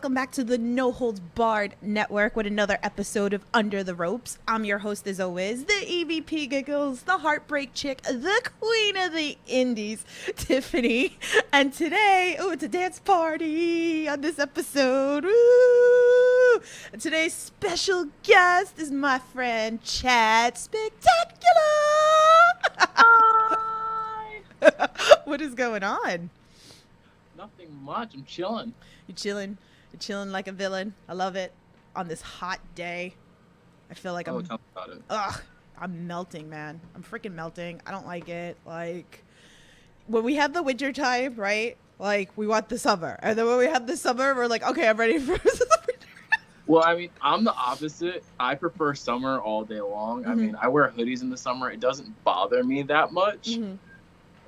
welcome back to the No Holds Barred Network with another episode of Under the Ropes. I'm your host as always, the EVP Giggles, the Heartbreak Chick, the Queen of the Indies, Tiffany. And today, it's a dance party on this episode. Woo! And today's special guest is my friend Chad Spectacular. Hi. What is going on? Nothing much. I'm chilling. You're chilling like a villain. I love it. On this hot day, I feel like Tell me about it. I'm melting, man. I'm freaking melting. I don't like it. Like, when we have the winter time, right? Like, we want the summer. And then when we have the summer, we're like, okay, I'm ready for the winter. Well, I mean, I'm the opposite. I prefer summer all day long. Mm-hmm. I mean, I wear hoodies in the summer. It doesn't bother me that much. Mm-hmm.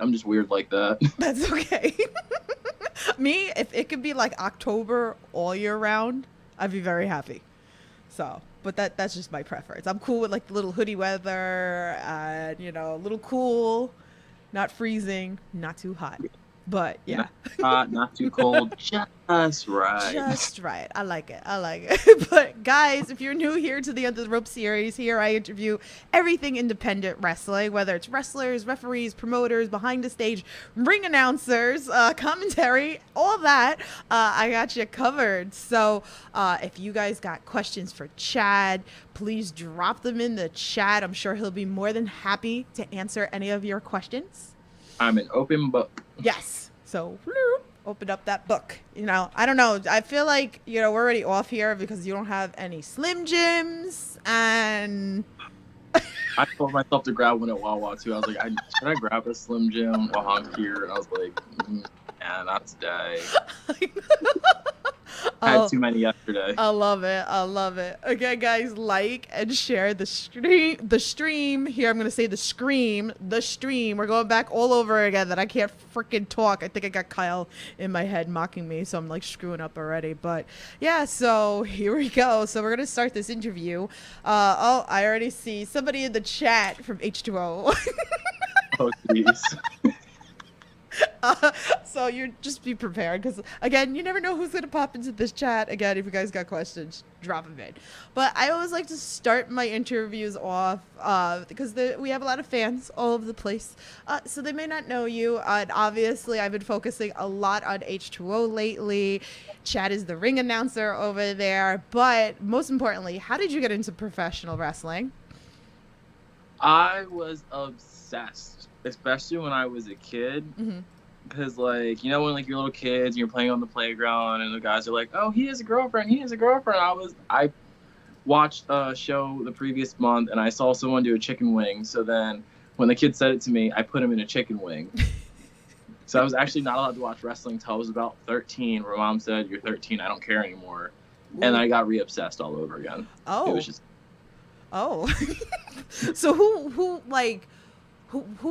I'm just weird like that. That's okay. Me, if it could be like October all year round, I'd be very happy. So, but that's just my preference. I'm cool with like the little hoodie weather and, a little cool, not freezing, not too hot. But yeah. Not hot, not too cold. Just right. Just right. I like it. But guys, if you're new here to the Under the Rope series, here I interview everything independent wrestling, whether it's wrestlers, referees, promoters, behind the stage, ring announcers, commentary, all that. I got you covered. So if you guys got questions for Chad, please drop them in the chat. I'm sure he'll be more than happy to answer any of your questions. I'm an open book. Yes. So open up that book. I don't know. I feel like, we're already off here because you don't have any Slim Jims and... I told myself to grab one at Wawa too. I was like, should I grab a Slim Jim while I'm here? And I was like, yeah, not today. I had too many yesterday. I love it. Okay, guys, like and share the stream. Here, I'm going to say the stream. We're going back all over again that I can't freaking talk. I think I got Kyle in my head mocking me, so I'm like screwing up already. But yeah, so here we go. So we're going to start this interview. I already see somebody in the chat from H2O. Oh, jeez. So you just be prepared because, again, you never know who's going to pop into this chat. Again, if you guys got questions, drop them in. But I always like to start my interviews off because we have a lot of fans all over the place. So they may not know you. And obviously, I've been focusing a lot on H2O lately. Chad is the ring announcer over there. But most importantly, how did you get into professional wrestling? I was obsessed, especially when I was a kid. Mm-hmm. Because, like, when, like, you're little kids and you're playing on the playground and the guys are like, oh, he has a girlfriend. I watched a show the previous month and I saw someone do a chicken wing. So then when the kid said it to me, I put him in a chicken wing. So I was actually not allowed to watch wrestling until I was about 13, where Mom said, you're 13, I don't care anymore. Ooh. And I got re-obsessed all over again. Oh. It was just... Oh. So who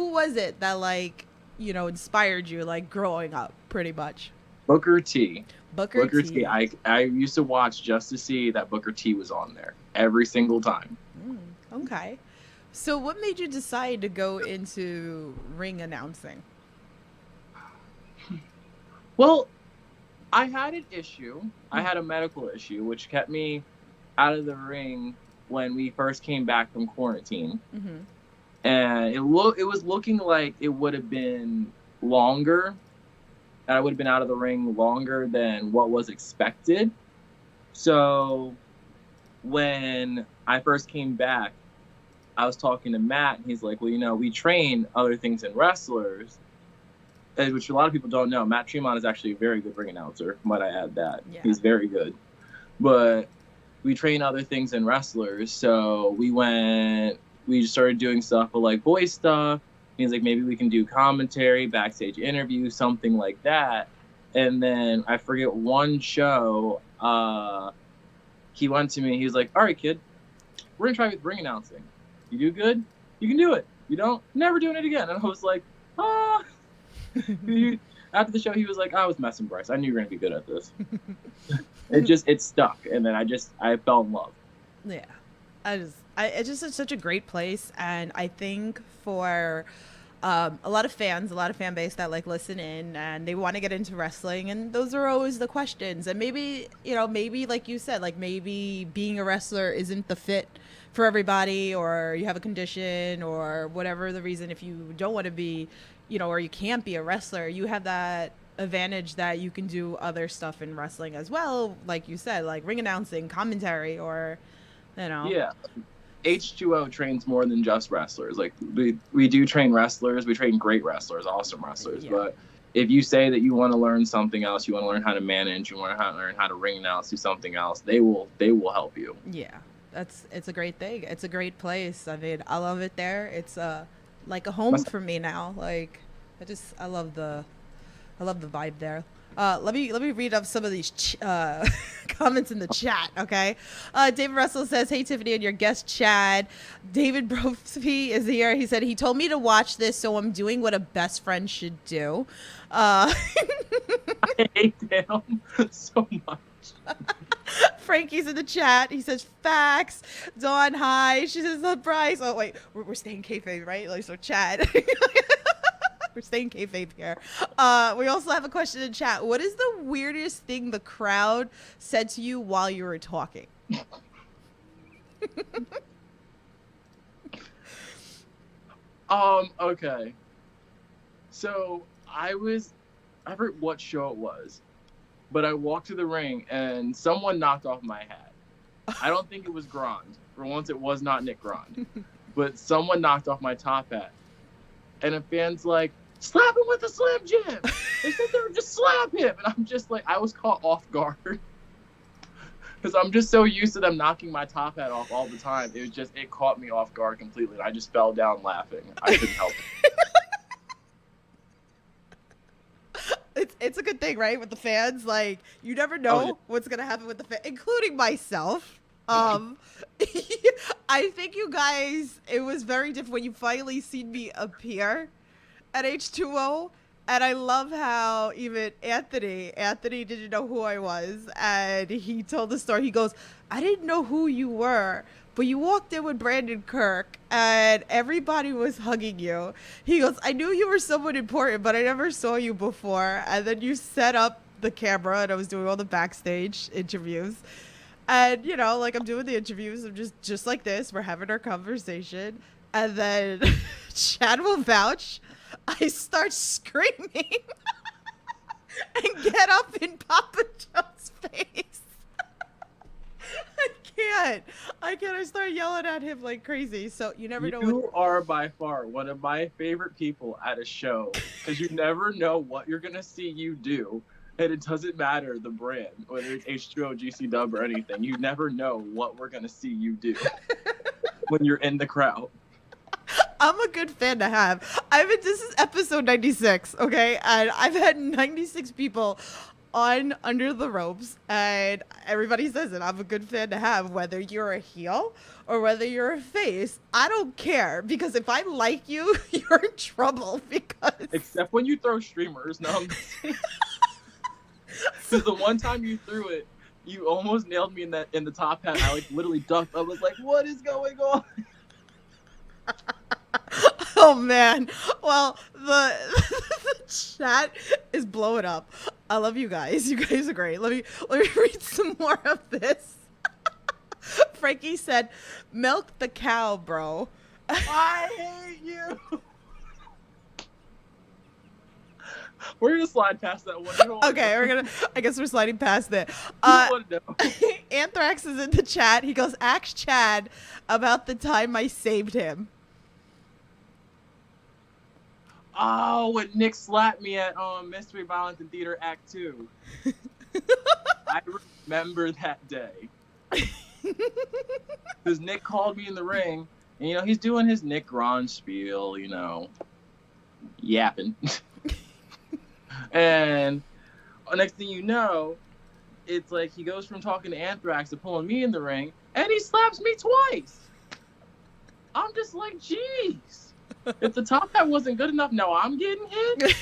was it that, like, inspired you, like, growing up, pretty much? Booker T. Booker T. I used to watch just to see that Booker T was on there every single time. Okay. So what made you decide to go into ring announcing? Well, I had an issue. I had a medical issue, which kept me out of the ring when we first came back from quarantine. Mm-hmm. And it was looking like it would have been longer. I would have been out of the ring longer than what was expected. So when I first came back, I was talking to Matt, and he's like, well, we train other things in wrestlers, which a lot of people don't know. Matt Tremont is actually a very good ring announcer, might I add that. Yeah. He's very good. But we train other things in wrestlers, so we just started doing stuff with, like, voice stuff. He's like, maybe we can do commentary, backstage interview, something like that. And then I forget one show, he went to me, he was like, all right, kid, we're going to try with ring announcing. You do good, you can do it. You don't, never doing it again. And I was like, After the show, he was like, I was messing, Bryce. I knew you were going to be good at this. It stuck. And then I fell in love. Yeah. It's just such a great place. And I think for a lot of fans, a lot of fan base that like listen in and they want to get into wrestling, and those are always the questions. And maybe, you know, maybe like you said, like maybe being a wrestler isn't the fit for everybody, or you have a condition or whatever the reason. If you don't want to be, you know, or you can't be a wrestler, you have that advantage that you can do other stuff in wrestling as well, like you said, like ring announcing, commentary, or you know. Yeah. H2O trains more than just wrestlers. Like we do train wrestlers, we train great wrestlers, awesome wrestlers. Yeah. But if you say that you want to learn something else, you want to learn how to manage, you want to learn how to ring announce, do something else, they will help you. Yeah, it's a great thing. It's a great place. I mean, I love it there. It's like a home for me now. Like I love the vibe there. Let me read up some of these comments in the chat, okay? David Russell says, "Hey Tiffany and your guest Chad. David Brophy is here. He said he told me to watch this, so I'm doing what a best friend should do." I hate him so much. Frankie's in the chat. He says facts. Dawn, hi. She says surprise. Oh wait, we're staying kayfabe, right? Like so, Chad. We're staying kayfabe here. We also have a question in chat. What is the weirdest thing the crowd said to you while you were talking? Okay. So I forget what show it was, but I walked to the ring and someone knocked off my hat. I don't think it was Grand. For once, it was not Nick Grand. But someone knocked off my top hat. And a fan's like, slap him with a Slim Jim. They said they would just slap him. And I'm just like, I was caught off guard. Because I'm just so used to them knocking my top hat off all the time. It caught me off guard completely. And I just fell down laughing. I couldn't help it. It's a good thing, right? With the fans, like, you never know what's going to happen with the fans, including myself. I think you guys, it was very different when you finally seen me appear at H2O, and I love how even Anthony didn't know who I was, and he told the story. He goes, I didn't know who you were, but you walked in with Brandon Kirk and everybody was hugging you. He goes, I knew you were someone important, but I never saw you before. And then you set up the camera and I was doing all the backstage interviews. And, you know, like I'm doing the interviews, I'm just like this. We're having our conversation. And then Chad will vouch. I start screaming and get up in Papa Joe's face. I can't. I start yelling at him like crazy. So you never know. You are by far one of my favorite people at a show because you never know what you're going to see you do. And it doesn't matter the brand, whether it's H2O, GC Dub, or anything. You never know what we're going to see you do when you're in the crowd. I'm a good fan to have. This is episode 96, okay? And I've had 96 people on Under the Ropes, and everybody says it. I'm a good fan to have, whether you're a heel or whether you're a face. I don't care, because if I like you, you're in trouble. Because except when you throw streamers. No. Because the one time you threw it, you almost nailed me in the top hat. I like literally ducked. I was like, "What is going on?" Oh man. Well, the chat is blowing up. I love you guys. You guys are great. Let me read some more of this. Frankie said, "Milk the cow, bro." I hate you. We're gonna slide past that one. Okay, I guess we're sliding past it. Anthrax is in the chat. He goes, "Ask Chad about the time I saved him." Oh, when Nick slapped me at Mystery Violence in Theater Act 2. I remember that day. Because Nick called me in the ring, and, you know, he's doing his Nick Ron spiel, you know, yapping. And next thing you know, it's like he goes from talking to Anthrax to pulling me in the ring, and he slaps me twice. I'm just like, jeez. If the top hat wasn't good enough, now I'm getting hit.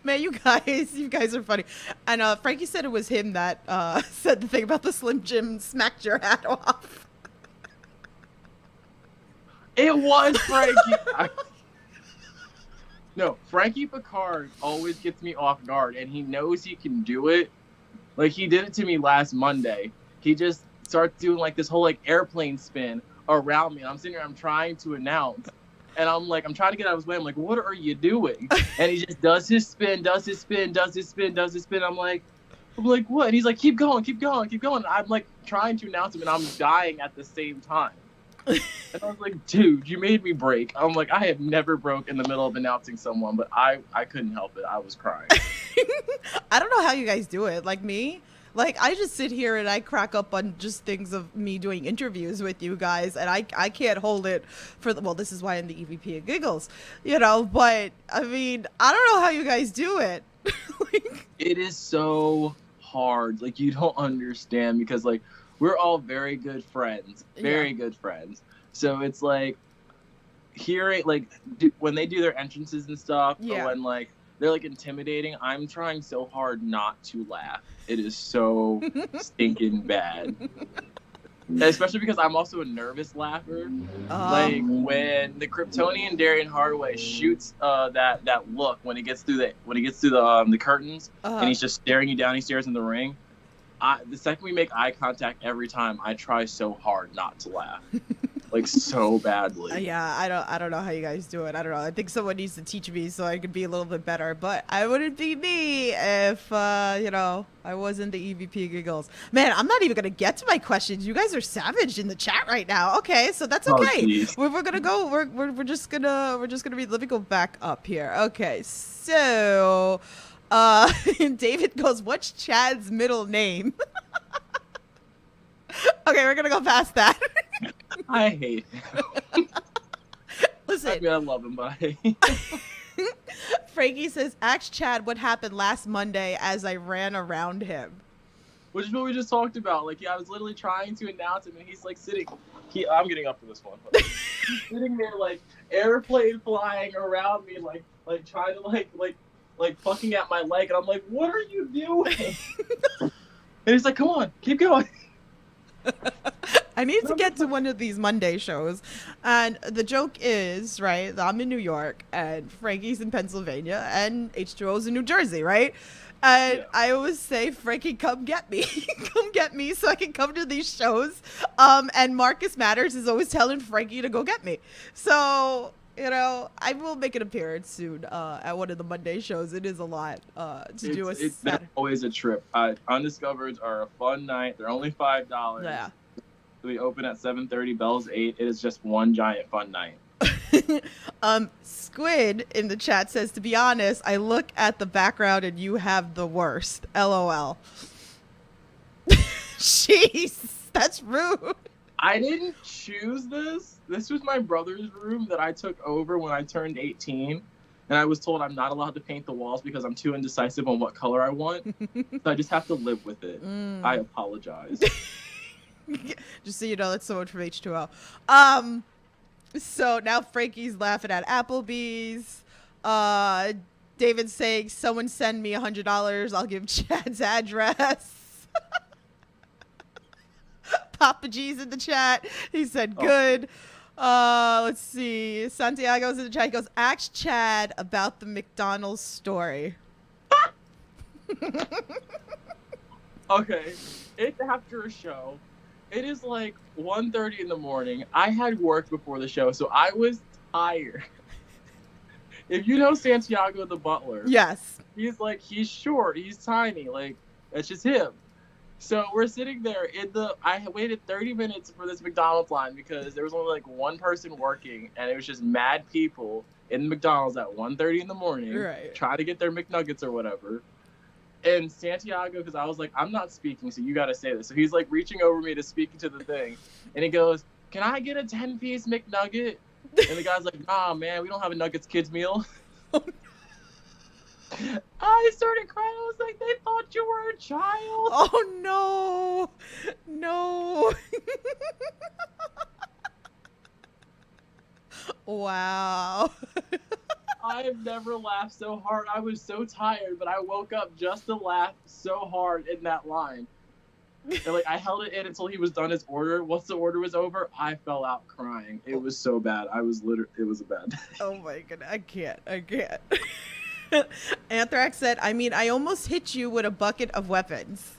Man, you guys are funny. And Frankie said it was him that said the thing about the Slim Jim smacked your hat off. It was Frankie. No, Frankie Picard always gets me off guard, and he knows he can do it. Like, he did it to me last Monday. He just starts doing, like, this whole, like, airplane spin around me. And I'm sitting here, I'm trying to announce. And I'm like, I'm trying to get out of his way. I'm like, what are you doing? And he just does his spin, does his spin, does his spin, does his spin. I'm like, what? And he's like, keep going, keep going, keep going. I'm, like, trying to announce him, and I'm dying at the same time. And I was like, dude, you made me break. I'm like, I have never broke in the middle of announcing someone, but I couldn't help it. I was crying. I don't know how you guys do it. Like me, like I just sit here and I crack up on just things of me doing interviews with you guys, and I can't hold it for the, well, this is why I'm the EVP of Giggles, you know, but I mean, I don't know how you guys do it. Like, It is so hard. Like, you don't understand, because, like, we're all very good friends, very good friends. So it's like hearing, like, when they do their entrances and stuff, or when, like, they're, like, intimidating, I'm trying so hard not to laugh. It is so stinking bad. Especially because I'm also a nervous laugher. Like, when the Kryptonian Darian Hardaway shoots that look when he gets through the curtains, and he's just staring you down, he stares in the ring. The second we make eye contact, every time I try so hard not to laugh, like, so badly. yeah, I don't know how you guys do it. I don't know. I think someone needs to teach me so I could be a little bit better. But I wouldn't be me if you know, I wasn't the EVP Giggles. Man, I'm not even gonna get to my questions. You guys are savage in the chat right now. Okay, so that's okay. We're gonna go. We're just gonna be. Let me go back up here. Okay, so. David goes, what's Chad's middle name? Okay, we're gonna go past that. I hate him. Listen. I mean, I love him, but I hate him. Frankie says, ask Chad what happened last Monday as I ran around him. Which is what we just talked about. Like, I was literally trying to announce him, and he's, like, sitting. I'm getting up for this one. He's sitting there, like, airplane flying around me, like trying to, like fucking at my leg, and I'm like, what are you doing? And he's like, come on, keep going. I need to get to one of these Monday shows, and the joke is, right, I'm in New York, and Frankie's in Pennsylvania, and H2O's in New Jersey, right? And I always say, Frankie, come get me. Come get me so I can come to these shows. And Marcus Matters is always telling Frankie to go get me. So, you know, I will make an appearance soon at one of the Monday shows. It is a lot to do a Saturday. That's always a trip. Undiscovereds are a fun night. They're only $5. Yeah. We open at 7:30. Bell's 8. It is just one giant fun night. Squid in the chat says, to be honest, I look at the background and you have the worst. LOL. Jeez, that's rude. I didn't choose this. This was my brother's room that I took over when I turned 18. And I was told I'm not allowed to paint the walls because I'm too indecisive on what color I want. So I just have to live with it. I apologize. Just so you know, that's so much from H2O. So now Frankie's laughing at Applebee's. David's saying, someone send me $100. I'll give Chad's address. Papa G's in the chat. He said, good. Let's see. Santiago's in the chat. He goes, ask Chad about the McDonald's story. Okay. It's after a show. It is like 1:30 in the morning. I had work before the show, so I was tired. If you know Santiago the butler. Yes. He's short. He's tiny. Like, that's just him. So we're sitting there I waited 30 minutes for this McDonald's line because there was only like one person working, and it was just mad people in McDonald's at 1:30 in the morning, right, trying to get their McNuggets or whatever. And Santiago, because I was like, I'm not speaking, so you got to say this. So he's like reaching over me to speak into the thing, and he goes, can I get a 10-piece McNugget? And the guy's like, nah, man, we don't have a Nuggets kids meal. I started crying. I was like, they thought you were a child. Oh, no. No. Wow. I have never laughed so hard. I was so tired, but I woke up just to laugh so hard in that line. And like I held it in until he was done his order. Once the order was over, I fell out crying. It was so bad. It was a bad day. Oh my goodness, I can't. Anthrax said, I mean, I almost hit you with a bucket of weapons.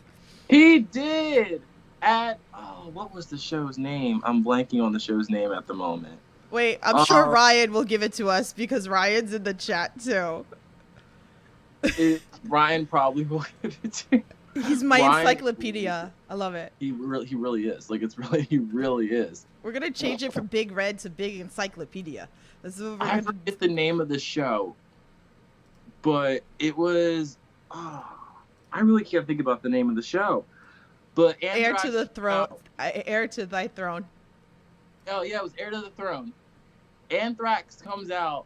He did. What was the show's name? I'm blanking on the show's name at the moment. Wait, I'm sure Ryan will give it to us because Ryan's in the chat too. Ryan probably will give it to you. He's my encyclopedia. I love it. He really is. Like he really is. We're gonna change it from Big Red to Big Encyclopedia. I forget the name of the show, but it was. I really can't think about the name of the show. But Heir to the Throne. Heir to Thy Throne. Oh yeah, it was Heir to the Throne. Anthrax comes out,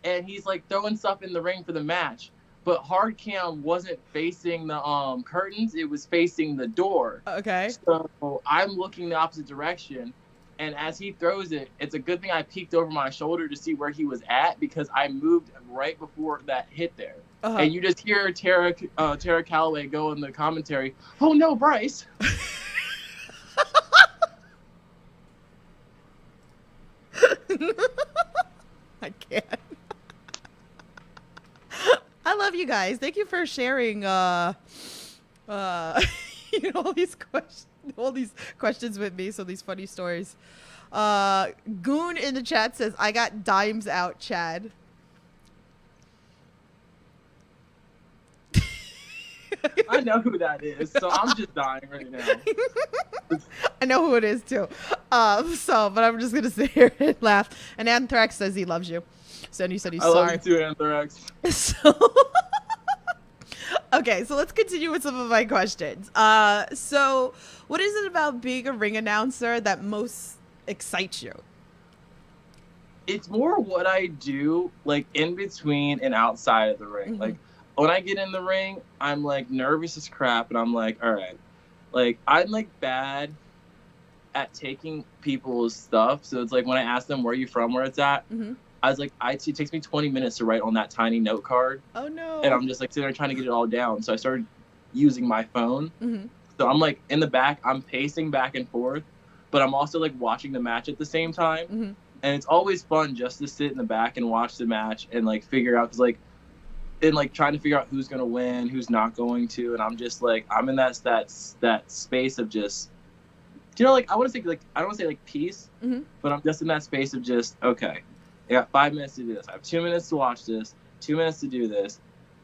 and he's like throwing stuff in the ring for the match. But hard cam wasn't facing the curtains; it was facing the door. Okay. So I'm looking the opposite direction, and as he throws it, it's a good thing I peeked over my shoulder to see where he was at because I moved right before that hit there. Uh-huh. And you just hear Tara Calloway go in the commentary, "Oh no, Bryce!" I can't. I love you guys. Thank you for sharing all these questions with me, so these funny stories. Goon in the chat says, I got dimes out, Chad. I know who that is, so I'm just dying right now. I know who it is too. But I'm just gonna sit here and laugh. And Anthrax says he loves you. So he said he's sorry. I love you too, Anthrax. Okay, so let's continue with some of my questions. So what is it about being a ring announcer that most excites you? It's more what I do, like in between and outside of the ring. Mm-hmm. Like when I get in the ring, I'm like nervous as crap, and I'm like, all right, like I'm like bad at taking people's stuff. So it's like when I ask them where you from, where it's at. Mm-hmm. I was like, it takes me 20 minutes to write on that tiny note card. Oh, no. And I'm just like sitting there trying to get it all down. So I started using my phone. Mm-hmm. So I'm like in the back, I'm pacing back and forth, but I'm also like watching the match at the same time. Mm-hmm. And it's always fun just to sit in the back and watch the match and like figure out, trying to figure out who's going to win, who's not going to. And I'm just like, I'm in that space of just, like, I want to say like, I don't want to say like peace, mm-hmm. but I'm just in that space of just, okay. I got 5 minutes to do this. I have 2 minutes to watch this, 2 minutes to do this.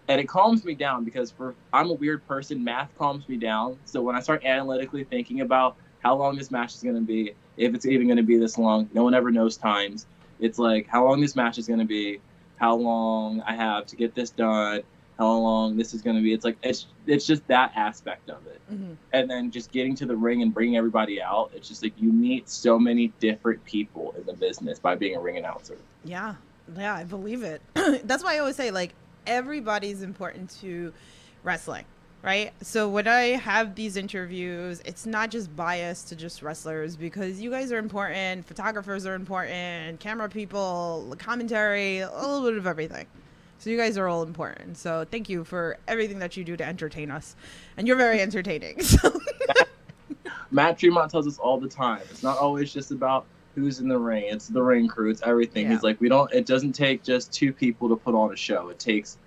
And it calms me down because I'm a weird person. Math calms me down. So when I start analytically thinking about how long this match is going to be, if it's even going to be this long, no one ever knows times. It's like how long this match is going to be, how long I have to get this done, how long this is going to be. It's like, it's just that aspect of it. Mm-hmm. And then just getting to the ring and bringing everybody out. It's just like you meet so many different people in the business by being a ring announcer. Yeah, I believe it. That's why I always say, like, everybody's important to wrestling, right? So when I have these interviews, it's not just biased to just wrestlers because you guys are important, photographers are important, camera people, commentary, a little bit of everything. So you guys are all important. So thank you for everything that you do to entertain us. And you're very entertaining. So. Matt Tremont tells us all the time, it's not always just about who's in the ring. It's the ring crew. It's everything. Yeah. He's like, it doesn't take just 2 people to put on a show. It takes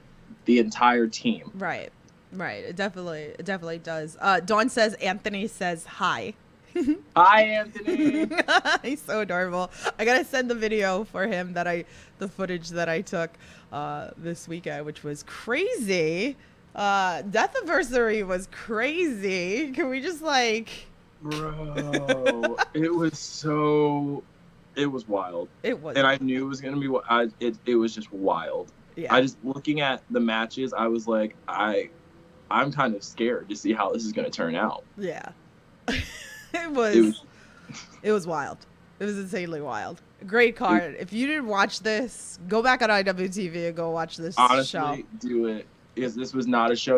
the entire team. Right. It definitely does. Dawn says, Anthony says hi. Hi, Anthony. He's so adorable. I gotta send the video for him the footage that I took this weekend, which was crazy. Death Anniversary was crazy. Can we just Bro, it was wild. It was. And I knew it was going to be, it was just wild. Yeah. I just, looking at the matches, I was like, I'm kind of scared to see how this is going to turn out. Yeah. It was wild. It was insanely wild. Great card. If you didn't watch this, go back on IWTV and go watch this honestly, show. Do it. Because this was not a show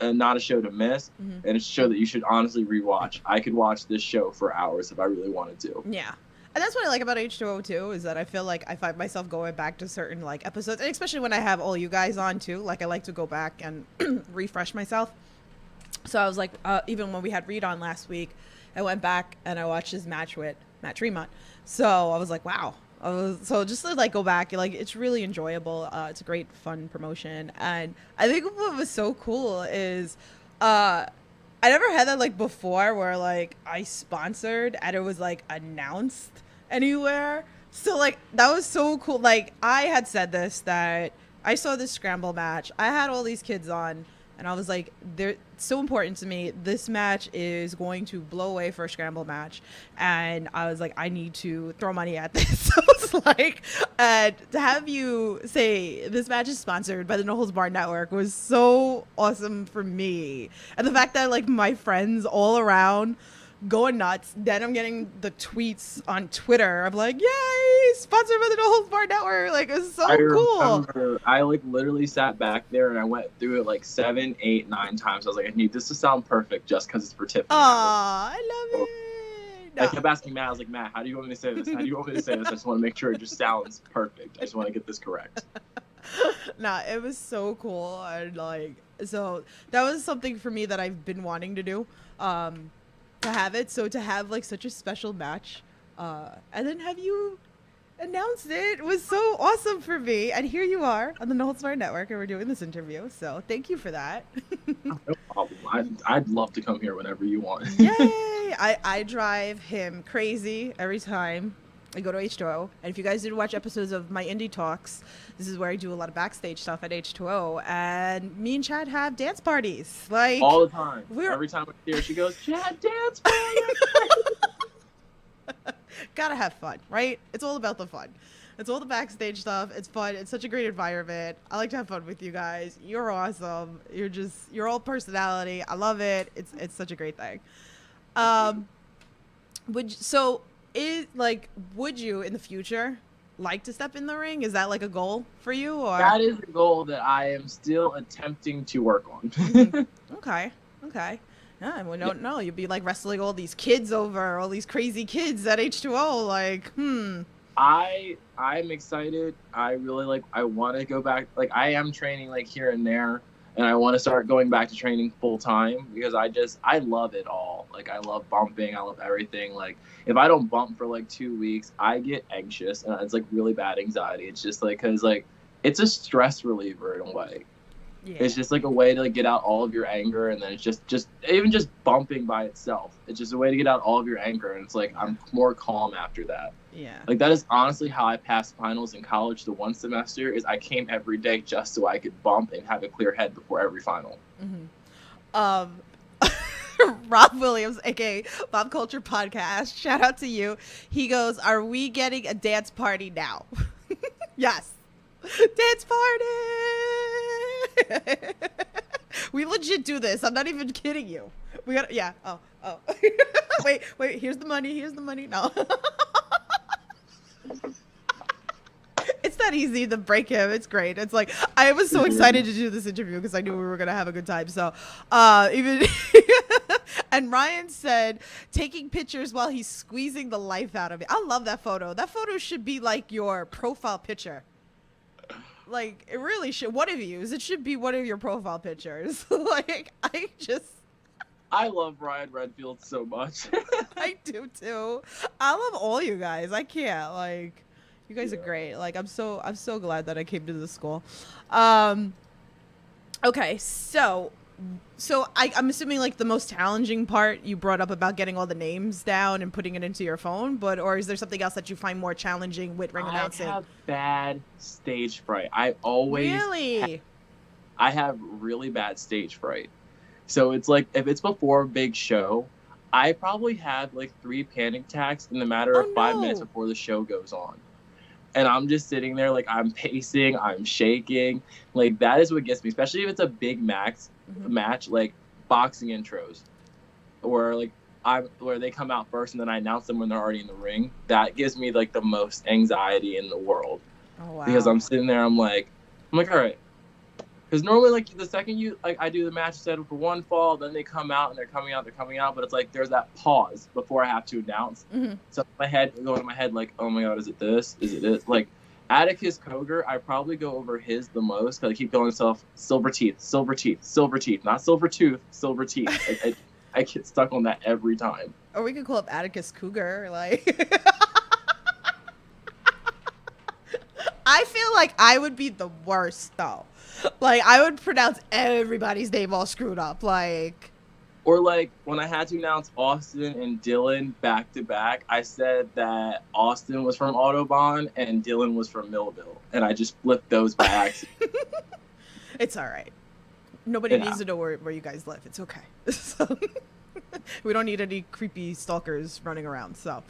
not a show to miss, mm-hmm. and it's a show that you should honestly rewatch. I could watch this show for hours if I really wanted to. Yeah. And that's what I like about H2O2 is that I feel like I find myself going back to certain episodes, and especially when I have all you guys on too. Like I like to go back and refresh myself. So I was like, even when we had Reed on last week, I went back and I watched his match with Matt Tremont. So I was like, wow. So just to like go back, like it's really enjoyable. It's a great fun promotion, and I think what was so cool is, I never had that like before where like I sponsored and it was like announced anywhere. So like that was so cool. Like I had said this, that I saw this scramble match. I had all these kids on, and I was like, they're so important to me. This match is going to blow away for a scramble match. And I was like, I need to throw money at this. So it's like, and to have you say this match is sponsored by the No Holds Barred Network was so awesome for me. And the fact that like my friends all around going nuts. Then I'm getting the tweets on Twitter. I'm like, yay, sponsored by the No Holds Barred Network. Like, it's so cool. I like literally sat back there and I went through it like 7, 8, 9 times. I was like, I need this to sound perfect just because it's for Tiffany. Aw, I love it. I kept asking Matt. I was like, Matt, how do you want me to say this? How do you want me to say this? I just want to make sure it just sounds perfect. I just want to get this correct. Nah, it was so cool. And like, so that was something for me that I've been wanting to do. To have it, so to have like such a special match, and then have you announced it was so awesome for me. And here you are on the No Holds Barred Network, and we're doing this interview. So thank you for that. No problem. I'd love to come here whenever you want. Yay! I drive him crazy every time I go to H2O. And if you guys did watch episodes of my indie talks, this is where I do a lot of backstage stuff at H2O. And me and Chad have dance parties. Like all the time. Every time I see her, she goes, Chad, dance party! Gotta have fun, right? It's all about the fun. It's all the backstage stuff. It's fun. It's such a great environment. I like to have fun with you guys. You're awesome. You're all personality. I love it. It's such a great thing. Would you in the future like to step in the ring? Is that like a goal for you? Or that is a goal that I am still attempting to work on. Okay. Yeah, we don't know. You'd be like wrestling all these kids over, all these crazy kids at H2O. Like, I'm excited. I really I want to go back. Like, I am training like here and there, and I want to start going back to training full time because I love it all. Like, I love bumping. I love everything. Like, if I don't bump for like 2 weeks, I get anxious, and it's like really bad anxiety. It's just like, cause like it's a stress reliever in a way. Yeah. It's just like a way to like get out all of your anger, and then it's just even just bumping by itself. It's just a way to get out all of your anger, and it's like I'm more calm after that. Yeah. Like, that is honestly how I passed finals in college the one semester, is I came every day just so I could bump and have a clear head before every final. Mm-hmm. Rob Williams, aka Bob Culture Podcast, shout out to you. He goes, "Are we getting a dance party now?" Yes. Dance party. We legit do this. I'm not even kidding you. We got, yeah. Oh. wait. Here's the money. No. It's that easy to break him. It's great. It's like, I was so excited to do this interview because I knew we were going to have a good time. So even and Ryan said taking pictures while he's squeezing the life out of me. I love that photo. That photo should be like your profile picture. Like, it really should. One of you. It should be one of your profile pictures. Like, I love Ryan Redfield so much. I do too. I love all you guys. I can't. Like, you guys are great. Like, I'm so glad that I came to this school. Okay, so I'm assuming like the most challenging part you brought up about getting all the names down and putting it into your phone, or is there something else that you find more challenging with ring announcing? I have bad stage fright. I have really bad stage fright. So it's like, if it's before a big show, I probably had like 3 panic attacks in the matter of 5 minutes before the show goes on. And I'm just sitting there, like, I'm pacing, I'm shaking. Like, that is what gets me, especially if it's a big match, like boxing intros, or like where they come out first and then I announce them when they're already in the ring. That gives me like the most anxiety in the world. Oh, wow. Because I'm sitting there, I'm like, all right. Because normally, like, the second I do the match set up for one fall, then they come out and they're coming out, but it's like there's that pause before I have to announce. Mm-hmm. So going in my head, like, oh my God, is it this? Is it this? Like, Atticus Cogar, I probably go over his the most because I keep going myself silver teeth, silver teeth, silver teeth, not silver tooth, silver teeth. I get stuck on that every time. Or we could call up Atticus Cougar. Like, I feel like I would be the worst though. Like, I would pronounce everybody's name all screwed up. Like, or like when I had to announce Austin and Dylan back to back, I said that Austin was from Autobahn and Dylan was from Millville, and I just flipped those by accident. It's all right. Nobody needs to know where you guys live. It's okay. So, we don't need any creepy stalkers running around. So,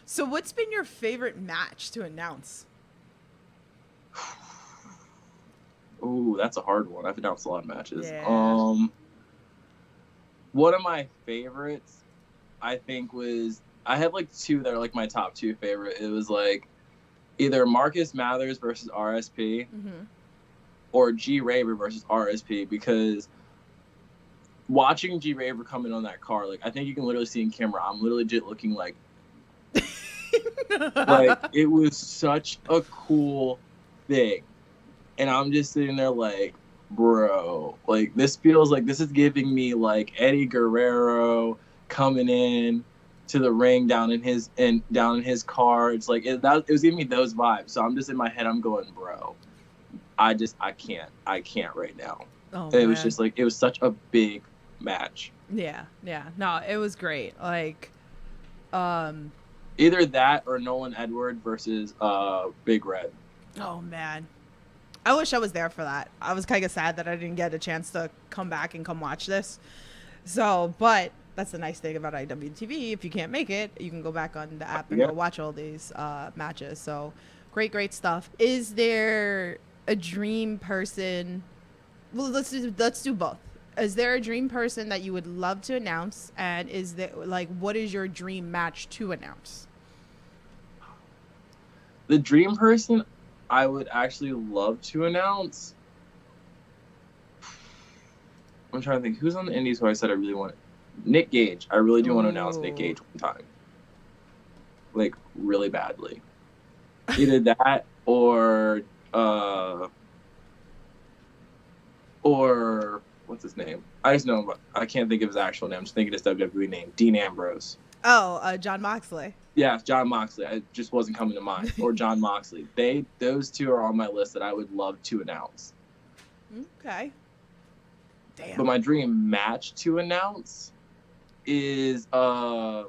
so what's been your favorite match to announce? Ooh, that's a hard one. I've announced a lot of matches. Yeah. One of my favorites, I think, was I have like two that are like my top two favorite. It was like either Marcus Mathers versus RSP or G Raver versus RSP, because watching G Raver come in on that car, like I think you can literally see in camera, I'm literally legit looking like like it was such a cool thing. And I'm just sitting there like, bro, like this feels like this is giving me like Eddie Guerrero coming in to the ring down in his car. It's like it was giving me those vibes. So I'm just in my head, I'm going, bro, I can't right now. Oh, it was just like, it was such a big match. Yeah. No, it was great. Like, either that or Nolan Edward versus Big Red. Oh man, I wish I was there for that. I was kind of sad that I didn't get a chance to come back and come watch this. So, but that's the nice thing about IWTV. If you can't make it, you can go back on the app and go watch all these matches. So, great stuff. Is there a dream person? Well, let's do both. Is there a dream person that you would love to announce, and is there like what is your dream match to announce? The dream person I would actually love to announce. I'm trying to think who's on the Indies who I said I really want. Nick Gage. I really do want to announce Nick Gage one time, like really badly. Either that or what's his name? I just know him, but I can't think of his actual name. I'm just thinking his WWE name. Dean Ambrose. Oh, John Moxley. Yeah, John Moxley. It just wasn't coming to mind. Or John Moxley. Those two are on my list that I would love to announce. Okay. Damn. But my dream match to announce is the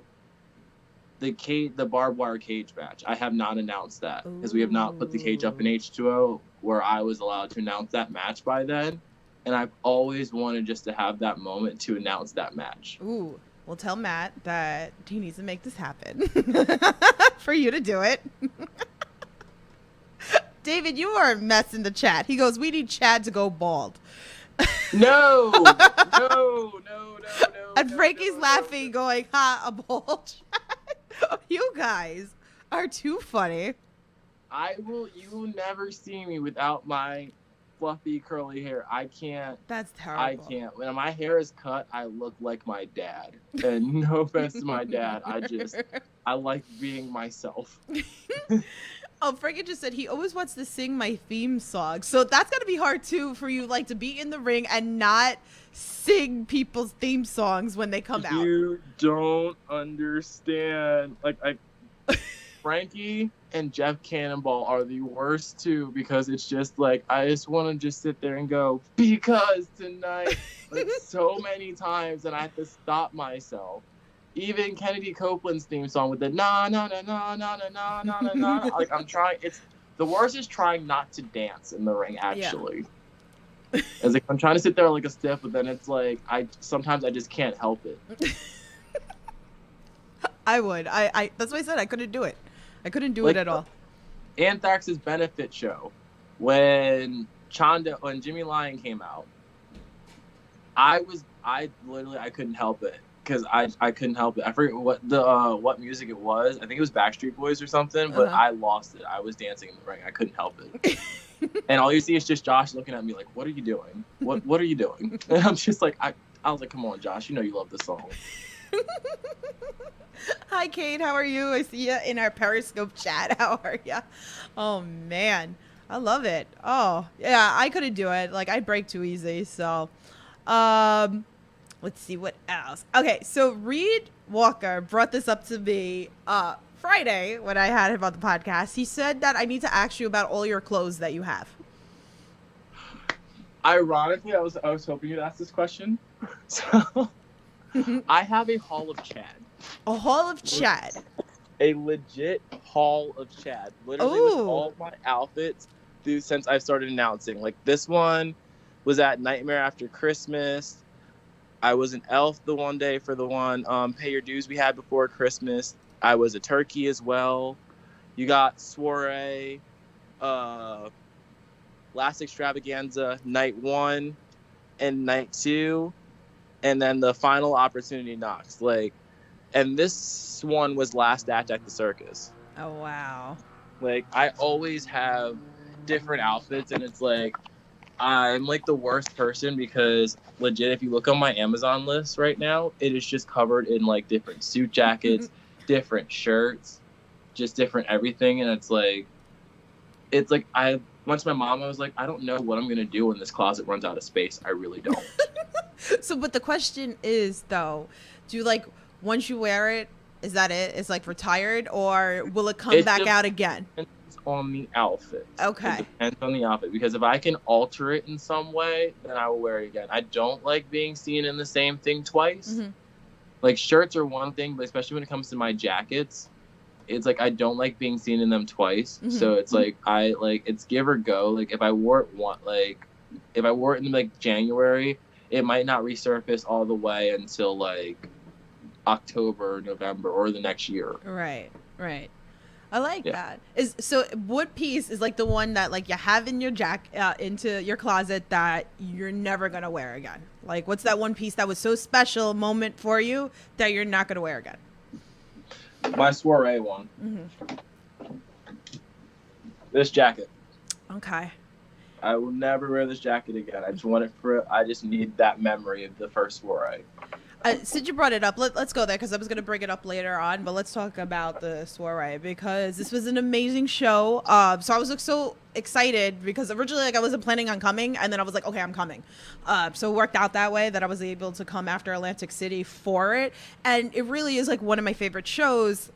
barbed wire cage match. I have not announced that because we have not put the cage up in H2O where I was allowed to announce that match by then. And I've always wanted just to have that moment to announce that match. Ooh. Well, tell Matt that he needs to make this happen for you to do it. David, you are a mess in the chat. He goes, we need Chad to go bald. No. And Frankie's laughing, going, ha, a bald Chad. You guys are too funny. You will never see me without my fluffy curly hair. I can't. That's terrible. I can't. When my hair is cut, I look like my dad. And no offense to my dad, I like being myself. Oh, Frankie just said he always wants to sing my theme song. So that's got to be hard too for you, like to be in the ring and not sing people's theme songs when they come out. You don't understand. Like Frankie and Jeff Cannonball are the worst too, because it's just like I just want to just sit there and go because tonight like so many times, and I have to stop myself. Even Kennedy Copeland's theme song with the na na na na na na na na na. Like I'm trying. It's the worst is trying not to dance in the ring. Actually, it's like I'm trying to sit there like a stiff, but then it's like sometimes I just can't help it. I would. I that's why I said I couldn't do it. I couldn't do it at all. Anthrax's benefit show, when Jimmy Lyon came out, I couldn't help it because I couldn't help it. I forget what music it was. I think it was Backstreet Boys or something, but I lost it. I was dancing in the ring. I couldn't help it. And all you see is just Josh looking at me like, "What are you doing? What are you doing?" And I'm just like, I was like, "Come on, Josh, you know you love this song." Hi, Kate. How are you? I see you in our Periscope chat. How are you? Oh, man. I love it. Oh, yeah. I couldn't do it. Like, I break too easy. So, um, let's see what else. Okay. So, Reed Walker brought this up to me Friday when I had him on the podcast. He said that I need to ask you about all your clothes that you have. Ironically, I was hoping you'd ask this question. So, I have a haul of Chad. A haul of Chad. A legit haul of Chad. Literally with all my outfits since I started announcing. Like, this one was at Nightmare After Christmas. I was an elf the one day for the one Pay Your Dues we had before Christmas. I was a turkey as well. You got Soiree, Last Extravaganza, night 1 and night 2, and then the final opportunity knocks. Like, and this one was Last Act at the Circus. Oh, wow. Like, I always have different outfits, and it's like, I'm like the worst person because legit, if you look on my Amazon list right now, it is just covered in like different suit jackets, different shirts, just different everything. And it's like I went to my mom. I was like, I don't know what I'm going to do when this closet runs out of space. I really don't. So, but the question is, though, do you like, once you wear it, is that it? It's like retired, or will it come back out again? Depends on the outfit. Okay. It depends on the outfit, because if I can alter it in some way, then I will wear it again. I don't like being seen in the same thing twice. Mm-hmm. Like, shirts are one thing, but especially when it comes to my jackets, it's like I don't like being seen in them twice. Mm-hmm. So it's like it's give or go. Like, if I wore it in like January, it might not resurface all the way until like October, November, or the next year. Right. I like that. So what piece is like the one that like you have in your into your closet that you're never gonna wear again? Like, what's that one piece that was so special moment for you that you're not gonna wear again? My Soiree one. Mm-hmm. This jacket. Okay. I will never wear this jacket again. I just need that memory of the first Soiree. Since you brought it up, let's go there, because I was going to bring it up later on, but let's talk about the Soiree, because this was an amazing show. So I was so excited, because originally like I wasn't planning on coming, and then I was like, okay, I'm coming. So it worked out that way that I was able to come after Atlantic City for it, and it really is like one of my favorite shows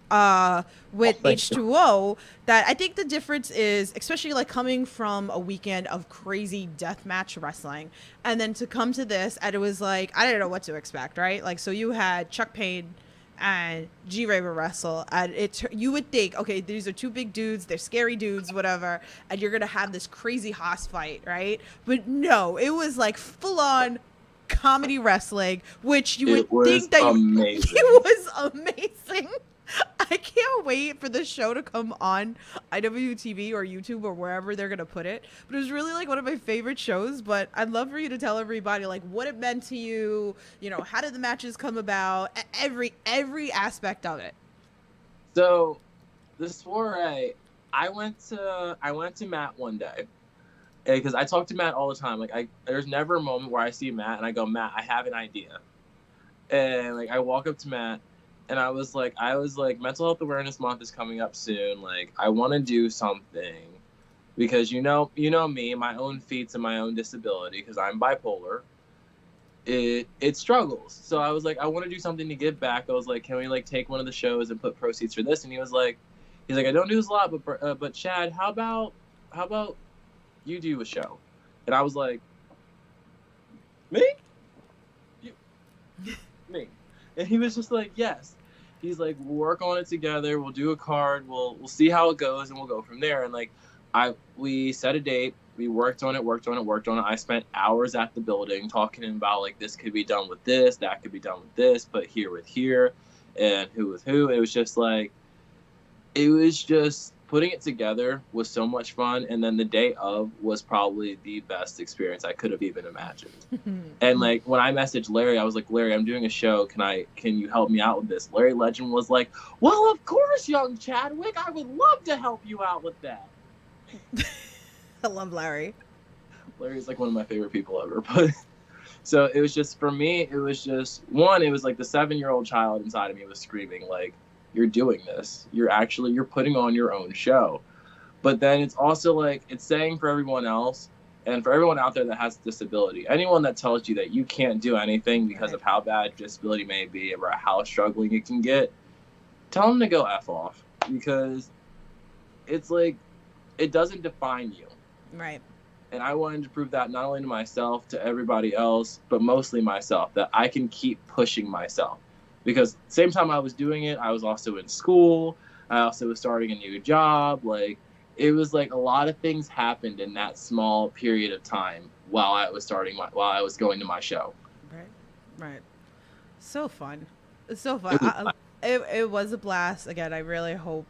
with H2O. That I think the difference is, especially like coming from a weekend of crazy deathmatch wrestling, and then to come to this, and it was like, I didn't know what to expect, right? Like, so you had Chuck Payne and G-Ray would wrestle, and you would think, okay, these are two big dudes, they're scary dudes, whatever, and you're gonna have this crazy hoss fight, right? But no, it was like full-on comedy wrestling, which you would think that amazing. It was amazing. I can't wait for the show to come on IWTV or YouTube or wherever they're going to put it. But it was really like one of my favorite shows. But I'd love for you to tell everybody like what it meant to you. You know, how did the matches come about? Every aspect of it. So the Soiree, I went to Matt one day, because I talk to Matt all the time. Like, there's never a moment where I see Matt and I go, Matt, I have an idea. And like I walk up to Matt. And I was like, Mental Health Awareness Month is coming up soon. Like, I want to do something, because you know me, my own feats and my own disability, because I'm bipolar. It struggles. So I was like, I want to do something to give back. I was like, can we like take one of the shows and put proceeds for this? And he's like, I don't do this a lot, but Chad, how about you do a show? And I was like, me? Me? And he was just like, yes. He's like, we'll work on it together. We'll do a card. We'll see how it goes, and we'll go from there. And like, we set a date. We worked on it. I spent hours at the building talking about like, this could be done with this, that could be done with this, but here with here, and who with who. It was just putting it together was so much fun. And then the day of was probably the best experience I could have even imagined. And like, when I messaged Larry, I was like, Larry, I'm doing a show. Can you help me out with this? Larry Legend was like, well, of course, young Chadwick, I would love to help you out with that. I love Larry. Larry's like one of my favorite people ever. But So it was just, for me, it was just, one, it was like the 7-year-old child inside of me was screaming, like, you're doing this. You're putting on your own show. But then it's also like, it's saying for everyone else, and for everyone out there that has a disability, anyone that tells you that you can't do anything because of how bad disability may be or how struggling it can get, tell them to go F off. Because it's like, it doesn't define you. Right. And I wanted to prove that not only to myself, to everybody else, but mostly myself, that I can keep pushing myself. Because same time I was doing it, I was also in school. I also was starting a new job. Like, it was like a lot of things happened in that small period of time while I was going to my show. Right. So fun. It's so fun. It was a blast. Again, I really hope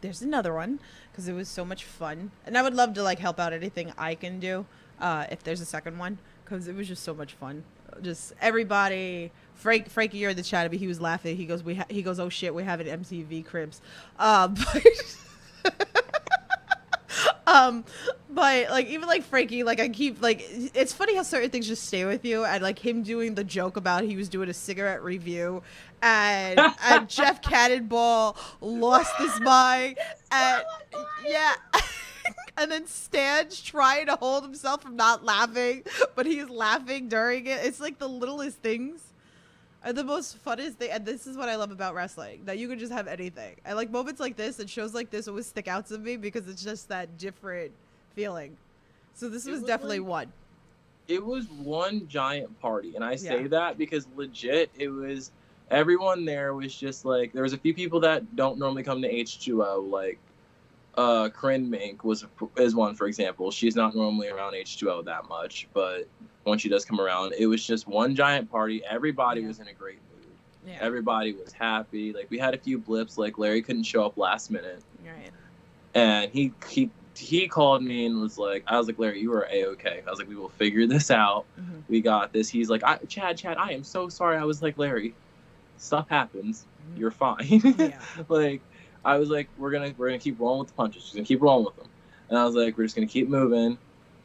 there's another one, because it was so much fun, and I would love to like help out anything I can do if there's a second one, because it was just so much fun. Just everybody, Frankie, you're in the chat. He was laughing. He goes, he goes, oh shit, we have an MTV Cribs. But like, even like Frankie, like I keep like, it's funny how certain things just stay with you, and like him doing the joke about he was doing a cigarette review, and Jeff Cannonball lost his mind, and yeah. And then Stan's trying to hold himself from not laughing, but he's laughing during it. It's like the littlest things are the most funnest thing, and this is what I love about wrestling, that you can just have anything. And like moments like this and shows like this always stick out to me, because it's just that different feeling. So this was definitely like, one. It was one giant party, and I say that because legit, it was, everyone there was just like, there was a few people that don't normally come to H2O, like Corinne Mink is one, for example. She's not normally around H2O that much, but when she does come around, it was just one giant party. Everybody was in a great mood. Yeah. Everybody was happy. Like, we had a few blips, like Larry couldn't show up last minute. Right. And he called me and was like, I was like, Larry, you are A-okay. I was like, we will figure this out. Mm-hmm. We got this. He's like, Chad, I am so sorry. I was like, Larry, stuff happens. Mm-hmm. You're fine. Yeah. Like, I was like, we're gonna keep rolling with the punches. Just gonna keep rolling with them. And I was like, we're just gonna keep moving.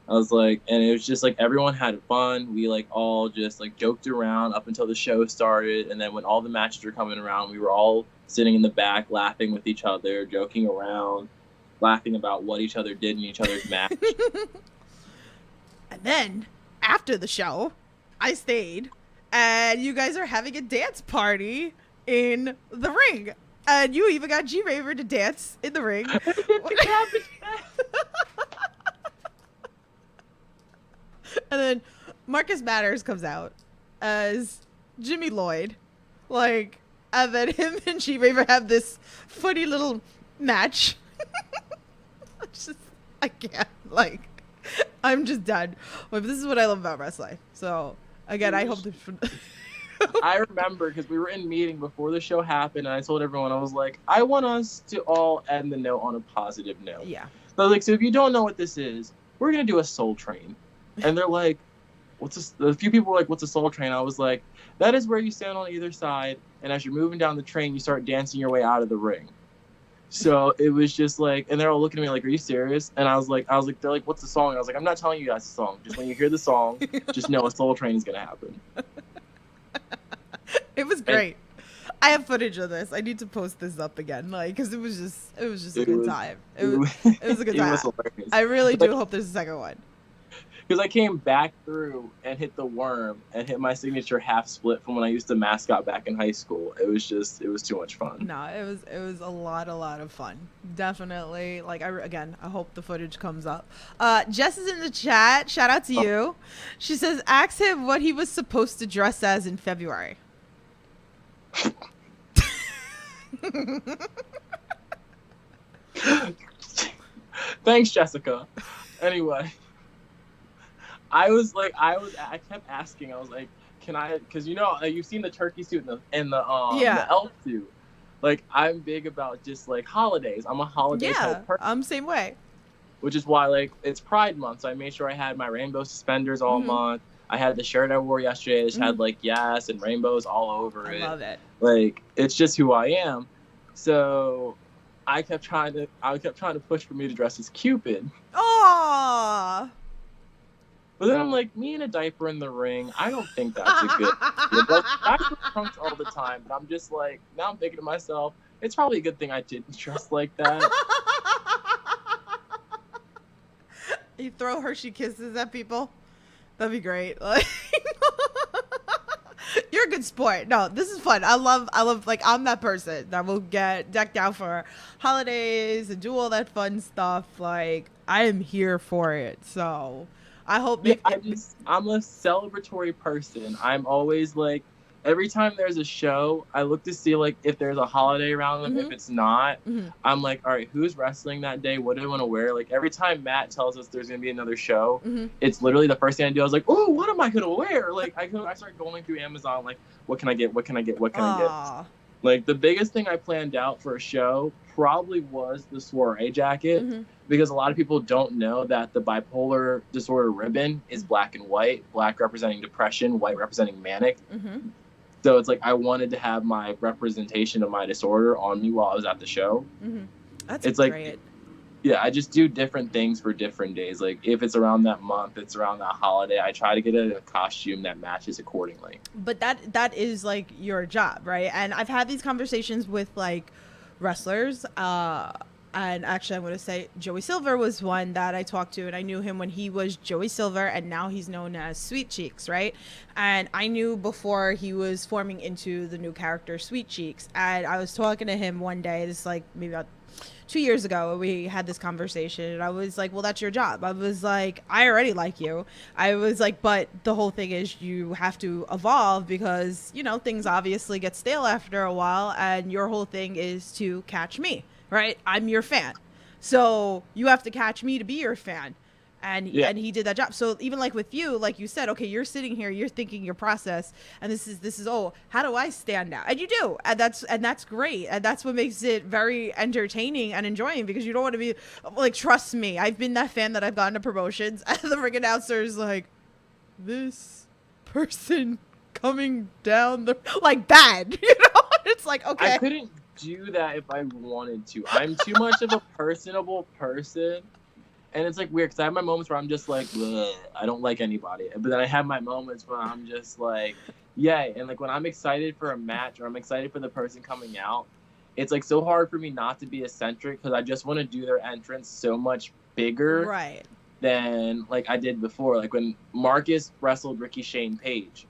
I was like, and it was just like, everyone had fun. We like all just like joked around up until the show started. And then when all the matches were coming around, we were all sitting in the back laughing with each other, joking around, laughing about what each other did in each other's match. And then after the show, I stayed, and you guys are having a dance party in the ring. And you even got G-Raver to dance in the ring. And then Marcus Matters comes out as Jimmy Lloyd. Like, and then him and G-Raver have this funny little match. I can't. Like, I'm just done. But this is what I love about wrestling. So, again, I hope I remember because we were in meeting before the show happened, and I told everyone, I was like, I want us to all end the note on a positive note. Yeah. So I was like, so if you don't know what this is, we're going to do a Soul Train. And they're like, what's this? A few people were like, what's a Soul Train? I was like, that is where you stand on either side, and as you're moving down the train, you start dancing your way out of the ring. So it was just like, and they're all looking at me like, are you serious? And I was like, they're like, what's the song? And I was like, I'm not telling you guys the song. Just when you hear the song, just know a Soul Train is going to happen. It was great. I have footage of this. I need to post this up again, like, because it was just a good time. It was a good time. I really do hope there's a second one. Because I came back through and hit the worm and hit my signature half split from when I used to mascot back in high school. It was too much fun. No, it was a lot of fun. Definitely. Like, I hope the footage comes up. Jess is in the chat. Shout out to you. She says, ask him what he was supposed to dress as in February. Thanks, Jessica. Anyway. I kept asking. I was like, "Can I?" Because you've seen the turkey suit and the elf suit. Like, I'm big about just like holidays. I'm a holiday type person. I'm same way. Which is why, like, it's Pride Month, so I made sure I had my rainbow suspenders all month. I had the shirt I wore yesterday. It just had like yes and rainbows all over it. I love it. Like, it's just who I am. So I kept trying to push for me to dress as Cupid. Aww. But then I'm like, me in a diaper in the ring, I don't think that's a good idea. But I wear trunks all the time, but I'm just like, now I'm thinking to myself, it's probably a good thing I didn't dress like that. You throw Hershey Kisses at people? That'd be great. Like, you're a good sport. No, this is fun. I love, like, I'm that person that will get decked out for holidays and do all that fun stuff. Like, I am here for it. So I hope. Yeah, I'm a celebratory person. I'm always like, every time there's a show, I look to see like if there's a holiday around them. If it's not, I'm like, all right, who's wrestling that day? What do I want to wear? Like every time Matt tells us there's gonna be another show, it's literally the first thing I do. I was like, oh, what am I gonna wear? Like I start going through Amazon, like what can I get? What can I get? What can I get? Like the biggest thing I planned out for a show probably was the Soiree jacket, because a lot of people don't know that the bipolar disorder ribbon is black and white, black representing depression, white representing manic. So it's like I wanted to have my representation of my disorder on me while I was at the show. That's great. Like, yeah, I just do different things for different days. Like if it's around that month, it's around that holiday, I try to get a costume that matches accordingly. But that is like your job, right? And I've had these conversations with like wrestlers, and actually I'm going to say Joey Silver was one that I talked to, and I knew him when he was Joey Silver, and now he's known as Sweet Cheeks, right? And I knew before he was forming into the new character Sweet Cheeks, and I was talking to him one day, this is like maybe about 2 years ago, we had this conversation, and I was like, well, that's your job. I was like, I already like you. I was like, but the whole thing is you have to evolve because, you know, things obviously get stale after a while, and your whole thing is to catch me, right? I'm your fan. So you have to catch me to be your fan. And he did that job. So even like with you, like you said, okay, you're sitting here, you're thinking your process, and this is oh, how do I stand out? And you do, and that's great, and that's what makes it very entertaining and enjoying, because you don't want to be like, trust me, I've been that fan that I've gotten to promotions, and the ring announcer's like, this person coming down the like bad, you know? It's like, okay, I couldn't do that if I wanted to. I'm too much of a personable person. And it's like weird because I have my moments where I'm just like, I don't like anybody. But then I have my moments where I'm just like, yay. And like when I'm excited for a match or I'm excited for the person coming out, it's like so hard for me not to be eccentric because I just want to do their entrance so much bigger than like I did before. Like when Marcus wrestled Ricky Shane Page,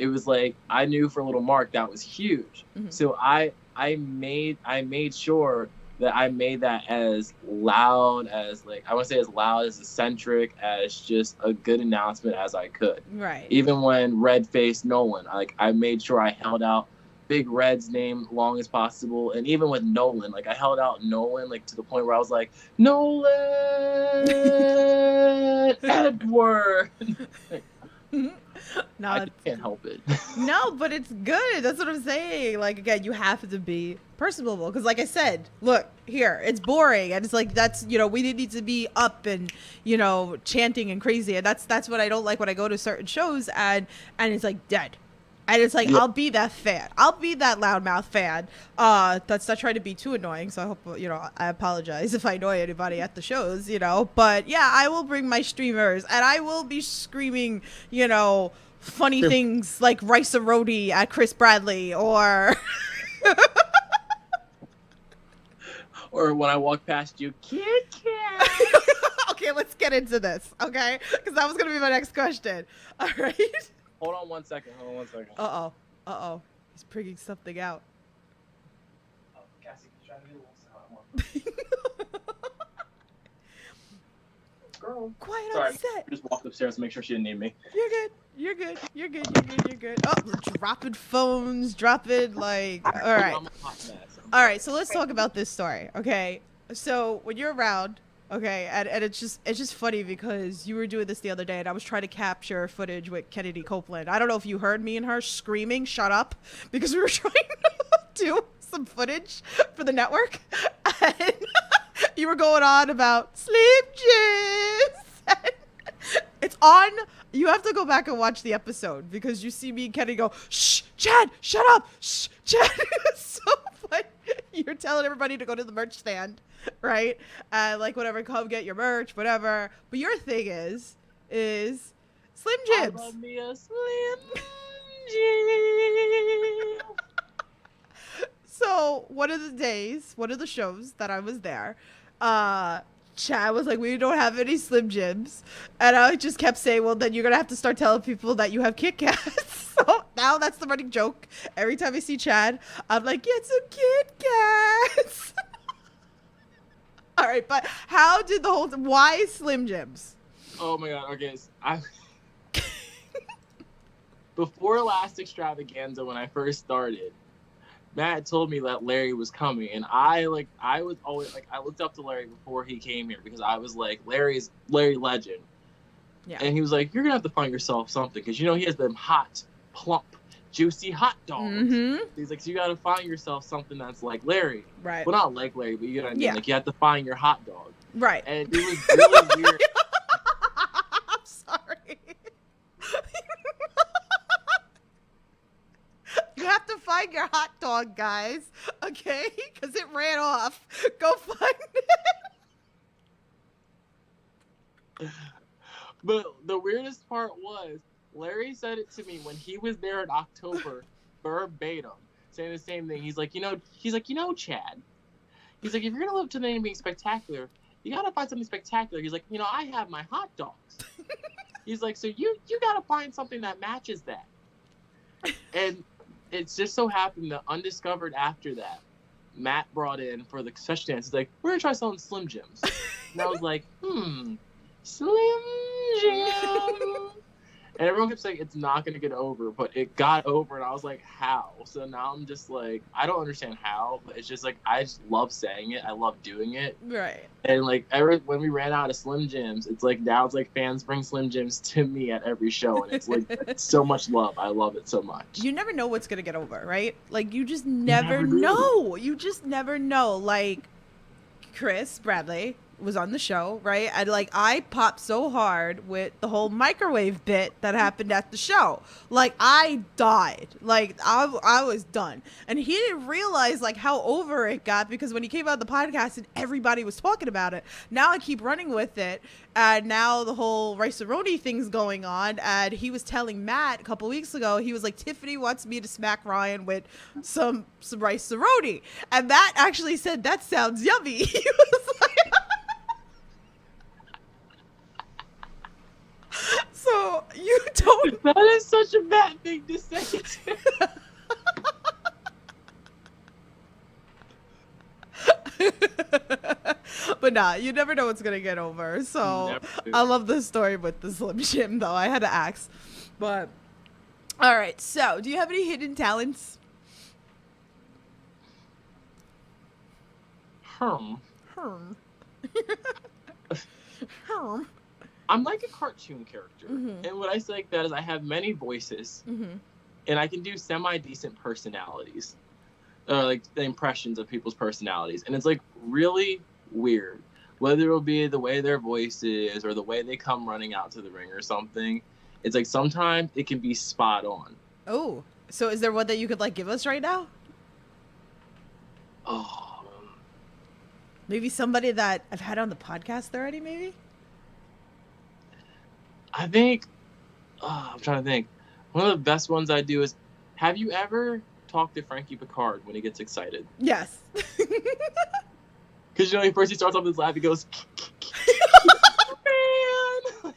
it was like I knew for little Mark that was huge. So I made sure that I made that as loud as, like, I want to say as loud, as eccentric, as just a good announcement as I could. Right. Even when Red faced Nolan, I made sure I held out Big Red's name long as possible. And even with Nolan, like, I held out Nolan, like, to the point where I was like, Nolan Edward! No, I can't help it. No, but it's good. That's what I'm saying. Like, again, you have to be personable because, like I said, look here, it's boring, and it's like that's, you know, we need to be up and, you know, chanting and crazy, and that's what I don't like when I go to certain shows and it's like dead. And it's like, I'll be that fan. I'll be that loudmouth fan. That's not trying to be too annoying. So I hope, you know, I apologize if I annoy anybody at the shows, you know. But yeah, I will bring my streamers and I will be screaming, you know, funny things like rice and roti at Chris Bradley or... or when I walk past you, Kit Kat. Okay, let's get into this, okay? Because that was going to be my next question. All right. Hold on one second. Uh-oh. He's prigging something out. Oh, Cassie, trying to get a little sound. Girl. Quiet Sorry, on set. I just walked upstairs to make sure she didn't need me. You're good. Oh, dropping phones, like, all right. All right, so let's talk about this story, okay? So when you're around... Okay, and it's just funny because you were doing this the other day, and I was trying to capture footage with Kennedy Copeland. I don't know if you heard me and her screaming, "Shut up," because we were trying to do some footage for the network, and you were going on about sleep jizz. It's on. You have to go back and watch the episode because you see me and Kenny go, "Shh, Chad, shut up, shh, Chad." It's so funny. You're telling everybody to go to the merch stand, right? Like, whatever, come get your merch, whatever. But your thing is is Slim I Jims. love me a Slim Jim. So one of the shows that I was there, Chad was like, we don't have any Slim Jims. And I just kept saying, well, then you're going to have to start telling people that you have Kit Kats. So now that's the running joke. Every time I see Chad, I'm like, get some Kit Kats. All right, but how did why Slim Jims? Oh my God. Okay. Before last extravaganza, when I first started, Matt told me that Larry was coming, and I was always like, I looked up to Larry before he came here because I was like, Larry Legend. Yeah. And he was like, you're gonna have to find yourself something because he has them hot, plump, juicy hot dogs. Mm-hmm. He's like, so you gotta find yourself something that's like Larry. Right. Well, not like Larry, but you know what I mean. Yeah. Like you have to find your hot dog. Right. And it was really weird. I'm sorry. You have to find your hot dog, guys. Okay? Because it ran off. Go find it. But the weirdest part was Larry said it to me when he was there in October, verbatim, saying the same thing. He's like, Chad. He's like, if you're gonna live to the name of being spectacular, you gotta find something spectacular. He's like, I have my hot dogs. He's like, so you gotta find something that matches that. And it's just so happened that undiscovered after that, Matt brought in for the special dance. He's like, we're gonna try selling Slim Jims. And I was like, Slim Jim. And everyone kept saying it's not going to get over, but it got over, and I was like, how? So now I'm just like, I don't understand how, but it's just like, I just love saying it. I love doing it. Right. And like, when we ran out of Slim Jims, it's like, now it's like fans bring Slim Jims to me at every show, and it's like, it's so much love. I love it so much. You never know what's going to get over, right? Like, you just never know. You just never know. Like, Chris Bradley was on the show, right? And like, I popped so hard with the whole microwave bit that happened at the show. Like, I died. Like, I was done. And he didn't realize like how over it got, because when he came out the podcast and everybody was talking about it, now I keep running with it. And now the whole rice-a-roni thing's going on. And he was telling Matt a couple weeks ago, he was like, Tiffany wants me to smack Ryan with some rice-a-roni. And Matt actually said, that sounds yummy. He was like, so you don't. That is such a bad thing to say. But nah, you never know what's gonna get over. So I love the story with the Slim Jim, though. I had to ask. But all right. So, do you have any hidden talents? Herm. I'm like a cartoon character. Mm-hmm. And what I say like that is I have many voices. Mm-hmm. And I can do semi-decent personalities. Like the impressions of people's personalities. And it's like really weird. Whether it'll be the way their voice is or the way they come running out to the ring or something. It's like sometimes it can be spot on. Oh, so is there one that you could like give us right now? Oh. Maybe somebody that I've had on the podcast already, maybe? I think, I'm trying to think. One of the best ones I do is, have you ever talked to Frankie Picard when he gets excited? Yes. Because, first he starts off his laugh, he goes, man!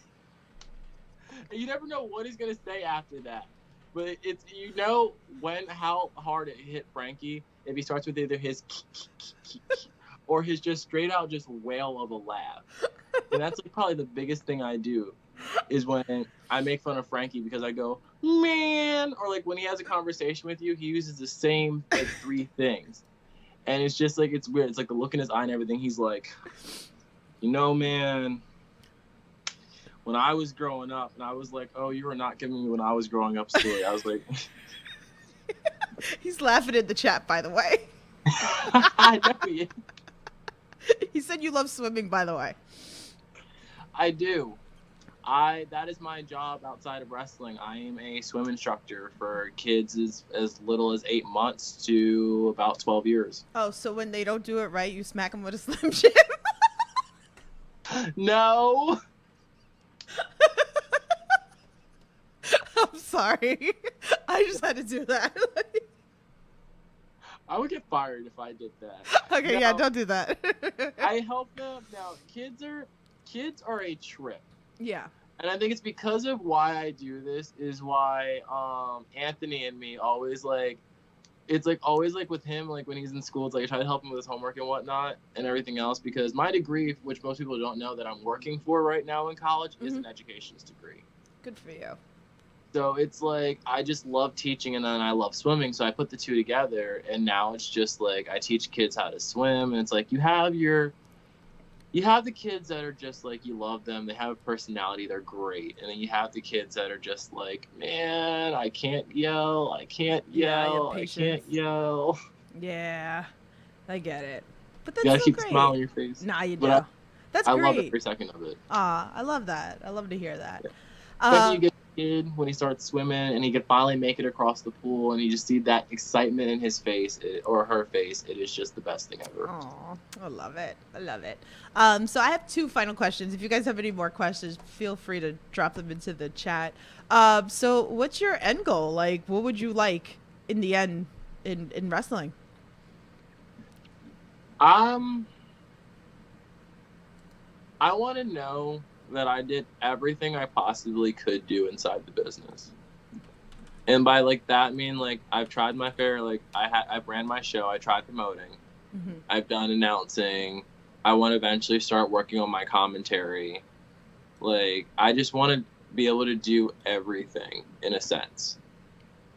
And you never know what he's going to say after that. But it's, how hard it hit Frankie if he starts with either his or his just straight out just wail of a laugh. And that's like probably the biggest thing I do is when I make fun of Frankie because I go, man, or like when he has a conversation with you, he uses the same like 3 things. And it's just like, it's weird. It's like the look in his eye and everything. He's like, man, when I was growing up, and I was like, oh, you were not giving me when I was growing up story. I was like, he's laughing in the chat, by the way. I know he is. He said you love swimming, by the way. I do. That is my job outside of wrestling. I am a swim instructor for kids as little as 8 months to about 12 years. Oh, so when they don't do it right, you smack them with a Slim Jim? No. sorry. I just had to do that. I would get fired if I did that. Okay, now, yeah, don't do that. I help them. Now, kids are a trip. Yeah. And I think it's because of why I do this is why Anthony and me always like, it's like always like with him, like when he's in school, it's like I try to help him with his homework and whatnot and everything else, because my degree, which most people don't know that I'm working for right now in college, is an education's degree. Good for you. So it's like I just love teaching and then I love swimming, so I put the two together, and now it's just like I teach kids how to swim, and it's like you have the kids that are just like, you love them, they have a personality, they're great, and then you have the kids that are just like, man, I can't yell, I can't yell. Yeah, I get it. But that's You gotta so keep great. the smile on your face. Nah, you But do. That's I great. love every second of it. I love that. I love to hear that. Yeah. Especially you get a kid when he starts swimming and he can finally make it across the pool, and you just see that excitement in his face or her face. It is just the best thing ever. Oh, I love it. I love it. So I have 2 final questions. If you guys have any more questions, feel free to drop them into the chat. So what's your end goal? Like, what would you like in the end in wrestling? I want to know that I did everything I possibly could do inside the business. And by like that, I mean like I've tried my fair, like I've ran my show, I tried promoting, I've done announcing, I want to eventually start working on my commentary. Like I just want to be able to do everything in a sense.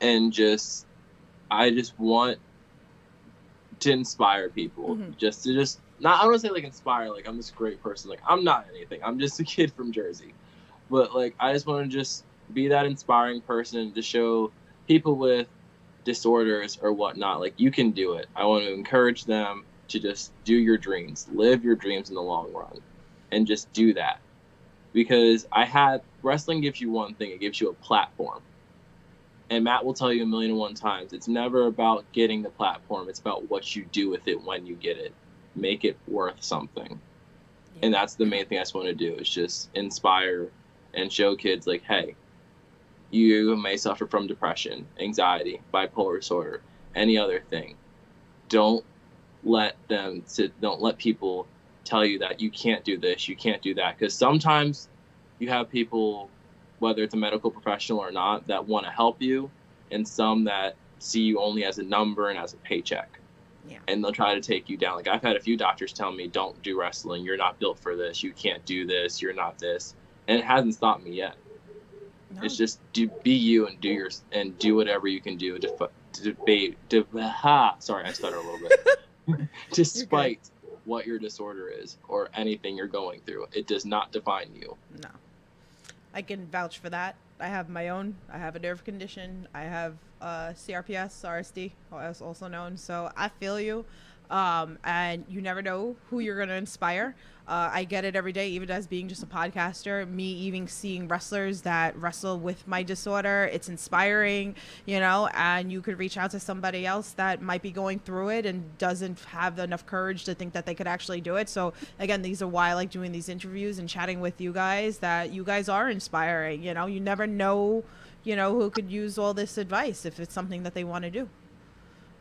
And I just want to inspire people, just not, I don't want to say like inspire, like I'm this great person, like I'm not anything, I'm just a kid from Jersey, but like I just want to just be that inspiring person to show people with disorders or whatnot, like you can do it. I want to encourage them to just do your dreams, live your dreams in the long run, and just do that, because wrestling gives you one thing, it gives you a platform. And Matt will tell you 1,000,001 times, it's never about getting the platform, it's about what you do with it when you get it. Make it worth something. And that's the main thing I just want to do, is just inspire and show kids like, hey, you may suffer from depression, anxiety, bipolar disorder, any other thing. Don't let people tell you that you can't do this, you can't do that, because sometimes you have people, whether it's a medical professional or not, that want to help you, and some that see you only as a number and as a paycheck. Yeah. And they'll try to take you down. Like I've had a few doctors tell me, don't do wrestling, you're not built for this, you can't do this, you're not this. And it hasn't stopped me yet. No. It's just be you and do whatever you can do sorry, I stuttered a little bit. Despite what your disorder is or anything you're going through, it does not define you. No. I can vouch for that. I have my own. I have a nerve condition. I have CRPS, RSD, as also known. So I feel you. And you never know who you're going to inspire. I get it every day, even as being just a podcaster, me even seeing wrestlers that wrestle with my disorder. It's inspiring, and you could reach out to somebody else that might be going through it and doesn't have enough courage to think that they could actually do it. So again, these are why I like doing these interviews and chatting with you guys, that you guys are inspiring. You never know, who could use all this advice if it's something that they want to do.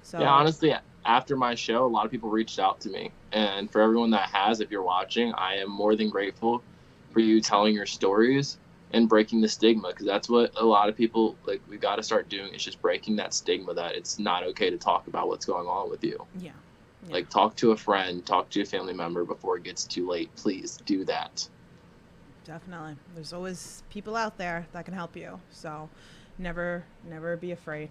So yeah, honestly, after my show, a lot of people reached out to me, and for everyone that has, if you're watching, I am more than grateful for you telling your stories and breaking the stigma, because that's what a lot of people, like, we got to start doing, is just breaking that stigma that it's not okay to talk about what's going on with you. Yeah. Like, talk to a friend, talk to a family member before it gets too late. Please do that. Definitely. There's always people out there that can help you, so never be afraid.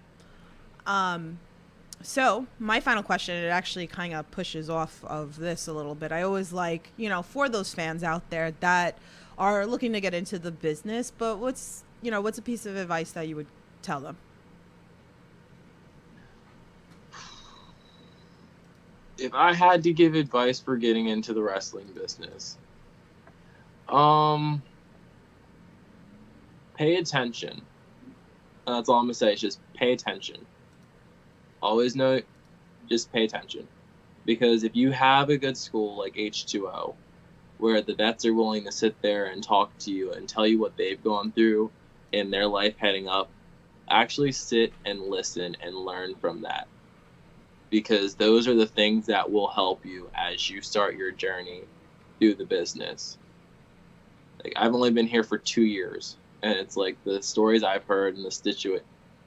So my final question, it actually kind of pushes off of this a little bit. I always like, for those fans out there that are looking to get into the business, but what's a piece of advice that you would tell them? If I had to give advice for getting into the wrestling business, pay attention. And that's all I'm going to say, is just pay attention. Always know, just pay attention. Because if you have a good school like H2O, where the vets are willing to sit there and talk to you and tell you what they've gone through in their life heading up, Actually sit and listen and learn from that, because those are the things that will help you as you start your journey through the business. Like, I've only been here for 2 years, and it's like the stories I've heard and the Situate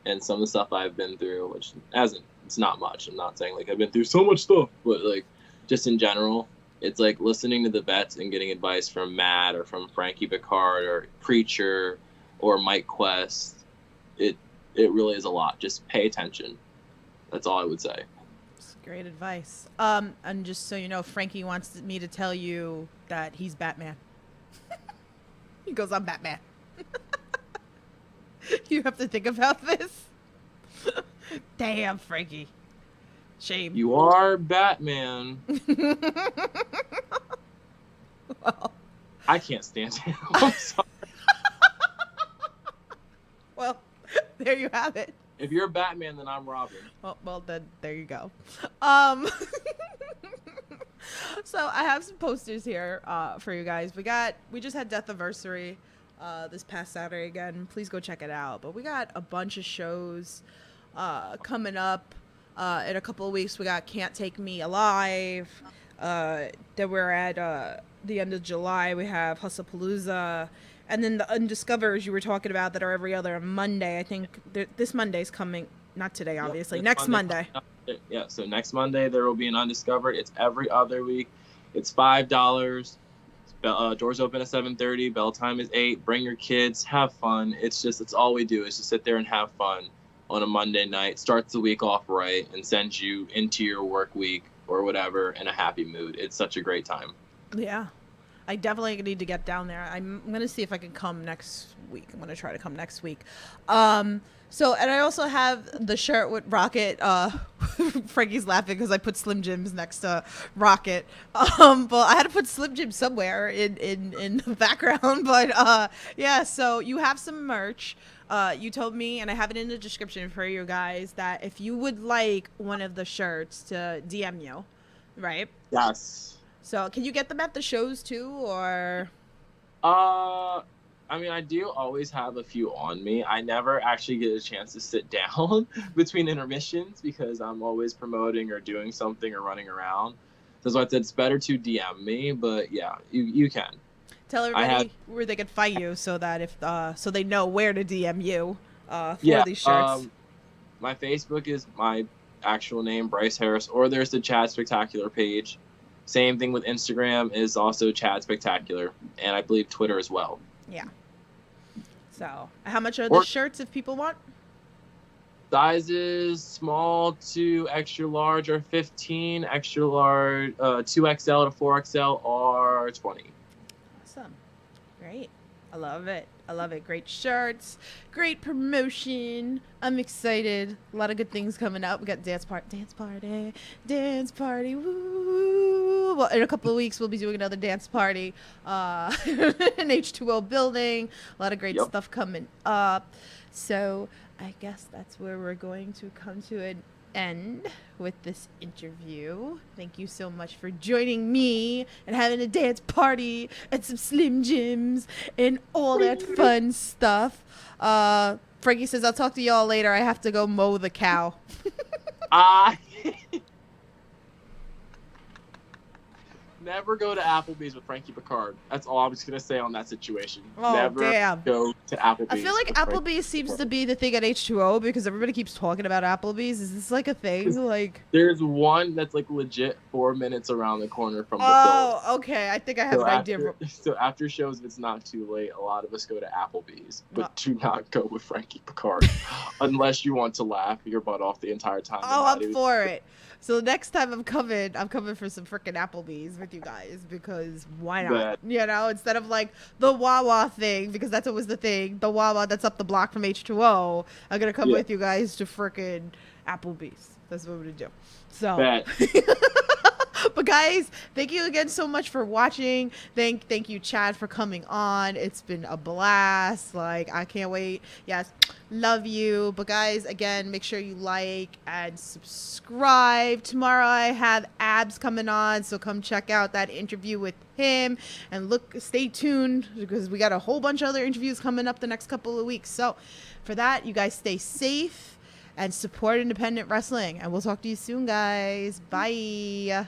and some of the stuff I've been through, which it's not much. I'm not saying like I've been through so much stuff, but like just in general, it's like listening to the vets and getting advice from Matt or from Frankie Picard or Preacher or Mike Quest. It really is a lot. Just pay attention. That's all I would say. It's great advice. And just so you know, Frankie wants me to tell you that he's Batman. He goes, I'm Batman. You have to think about this. Damn, Frankie. Shame. You are Batman. Well, I can't stand him. I'm sorry. Well, there you have it. If you're Batman, then I'm Robin. Well, then there you go. So I have some posters here for you guys. We just had Death Anniversary this past Saturday again. Please go check it out. But we got a bunch of shows coming up in a couple of weeks. We got Can't Take Me Alive. Then we're at the end of July. We have Hustlepalooza. And then the Undiscovers you were talking about that are every other Monday. I think this Monday's coming. Not today, obviously. Yep, next Monday. Yeah, so next Monday there will be an Undiscovered. It's every other week. It's $5. Doors open at 7:30. Bell time is 8. Bring your kids. Have fun. It's all we do is just sit there and have fun on a Monday night. Starts the week off right and sends you into your work week or whatever in a happy mood. It's such a great time. Yeah. I definitely need to get down there. I'm going to see if I can come next week. I'm going to try to come next week. And I also have the shirt with Rocket. Frankie's laughing because I put Slim Jims next to Rocket. But I had to put Slim Jim somewhere in the background. But yeah, so you have some merch. You told me, and I have it in the description for you guys, that if you would like one of the shirts to DM you, right? Yes. So can you get them at the shows too, or? I mean, I do always have a few on me. I never actually get a chance to sit down between intermissions because I'm always promoting or doing something or running around. That's why I said it's better to DM me, but yeah, you can. Tell everybody where they can find you so that so they know where to DM you for these shirts. My Facebook is my actual name, Bryce Harris, or there's the Chad Spectacular page. Same thing with Instagram is also Chad Spectacular, and I believe Twitter as well. Yeah. So, how much are the shirts if people want? Sizes small to extra large are 15, extra large 2XL to 4XL are 20. Awesome. Great. I love it. I love it. Great shirts. Great promotion. I'm excited. A lot of good things coming up. We got dance party. Woo! Well, in a couple of weeks, we'll be doing another dance party in H2O building. A lot of great stuff coming up. So I guess that's where we're going to come to an end with this interview. Thank you so much for joining me and having a dance party and some Slim Jims and all that fun stuff. Frankie says, I'll talk to y'all later. I have to go mow the cow. Never go to Applebee's with Frankie Picard. That's all I'm just going to say on that situation. Oh, Never go to Applebee's. I feel like Applebee's seems to be the thing at H2O because everybody keeps talking about Applebee's. Is this like a thing? Like, there's one that's like legit 4 minutes around the corner from the building. Oh, okay. I think I have an idea. So after shows, if it's not too late, a lot of us go to Applebee's. But do not go with Frankie Picard unless you want to laugh your butt off the entire time. Oh, I'm for it. So next time I'm coming for some freaking Applebee's with you guys because why not? You know, instead of like the Wawa thing, because that's always the thing, the Wawa that's up the block from H2O, I'm going to come with you guys to freaking Applebee's. That's what we're going to do. So, but guys, thank you again so much for watching. Thank you, Chad, for coming on. It's been a blast. Like, I can't wait. Yes, love you. But guys, again, make sure you like and subscribe. Tomorrow I have Abs coming on, so come check out that interview with him and stay tuned because we got a whole bunch of other interviews coming up the next couple of weeks. So for that, you guys stay safe and support independent wrestling, and we'll talk to you soon, guys. Bye.